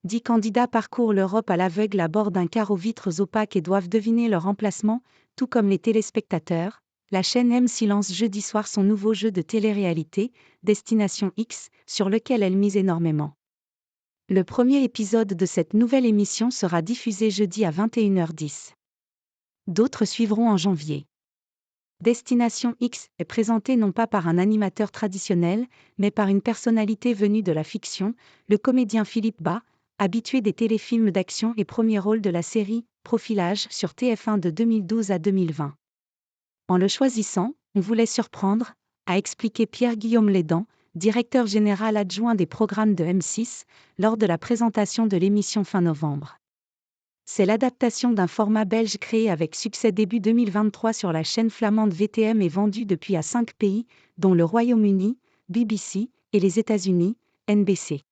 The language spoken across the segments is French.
10 candidats parcourent l'Europe à l'aveugle à bord d'un car aux vitres opaques et doivent deviner leur emplacement, tout comme les téléspectateurs. La chaîne M6 lance jeudi soir son nouveau jeu de télé-réalité, Destination X, sur lequel elle mise énormément. Le premier épisode de cette nouvelle émission sera diffusé jeudi à 21h10. D'autres suivront en janvier. Destination X est présenté non pas par un animateur traditionnel, mais par une personnalité venue de la fiction, le comédien Philippe Bas, habitué des téléfilms d'action et premier rôle de la série Profilage sur TF1 de 2012 à 2020. En le choisissant, on voulait surprendre, a expliqué Pierre-Guillaume Lédan, directeur général adjoint des programmes de M6, lors de la présentation de l'émission fin novembre. C'est l'adaptation d'un format belge créé avec succès début 2023 sur la chaîne flamande VTM et vendu depuis à 5 pays, dont le Royaume-Uni, BBC, et les États-Unis, NBC.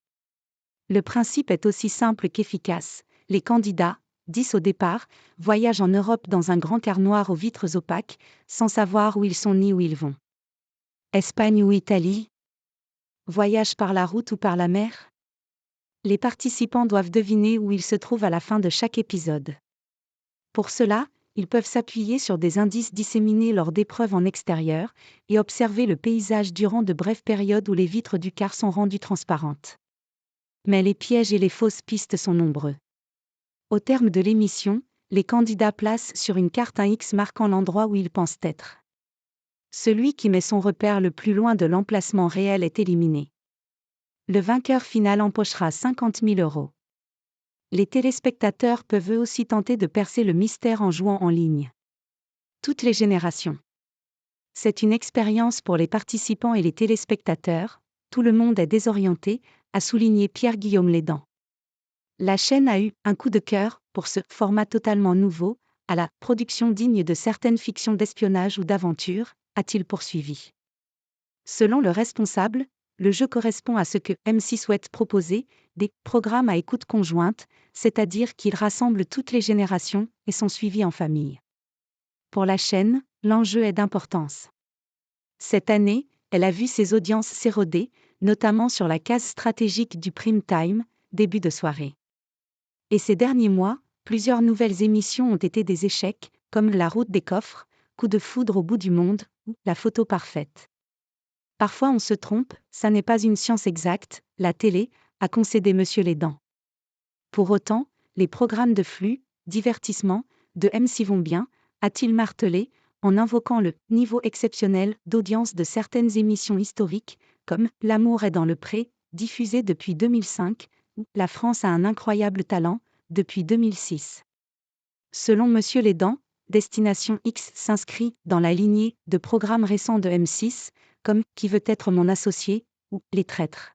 Le principe est aussi simple qu'efficace. Les candidats, 10 au départ, voyagent en Europe dans un grand car noir aux vitres opaques, sans savoir où ils sont ni où ils vont. Espagne ou Italie? Voyage par la route ou par la mer? Les participants doivent deviner où ils se trouvent à la fin de chaque épisode. Pour cela, ils peuvent s'appuyer sur des indices disséminés lors d'épreuves en extérieur et observer le paysage durant de brèves périodes où les vitres du car sont rendues transparentes. Mais les pièges et les fausses pistes sont nombreux. Au terme de l'émission, les candidats placent sur une carte un X marquant l'endroit où ils pensent être. Celui qui met son repère le plus loin de l'emplacement réel est éliminé. Le vainqueur final empochera 50 000 €. Les téléspectateurs peuvent eux aussi tenter de percer le mystère en jouant en ligne. Toutes les générations. C'est une expérience pour les participants et les téléspectateurs, tout le monde est désorienté, a souligné Pierre-Guillaume Lédan. La chaîne a eu un coup de cœur pour ce format totalement nouveau, à la production digne de certaines fictions d'espionnage ou d'aventure, a-t-il poursuivi. Selon le responsable, le jeu correspond à ce que M6 souhaite proposer, des programmes à écoute conjointe, c'est-à-dire qu'ils rassemblent toutes les générations et sont suivis en famille. Pour la chaîne, l'enjeu est d'importance. Cette année, elle a vu ses audiences s'éroder, notamment sur la case stratégique du prime time, début de soirée. Et ces derniers mois, plusieurs nouvelles émissions ont été des échecs, comme La route des coffres, Coup de foudre au bout du monde, ou La photo parfaite. Parfois on se trompe, ça n'est pas une science exacte, la télé, a concédé Monsieur Lédan. Pour autant, les programmes de flux, divertissement, de M6 vont bien, a-t-il martelé, en invoquant le niveau exceptionnel d'audience de certaines émissions historiques, comme L'amour est dans le pré, diffusée depuis 2005, ou La France a un incroyable talent, depuis 2006. Selon Monsieur Lédan, Destination X s'inscrit dans la lignée de programmes récents de M6, comme Qui veut être mon associé ou Les traîtres.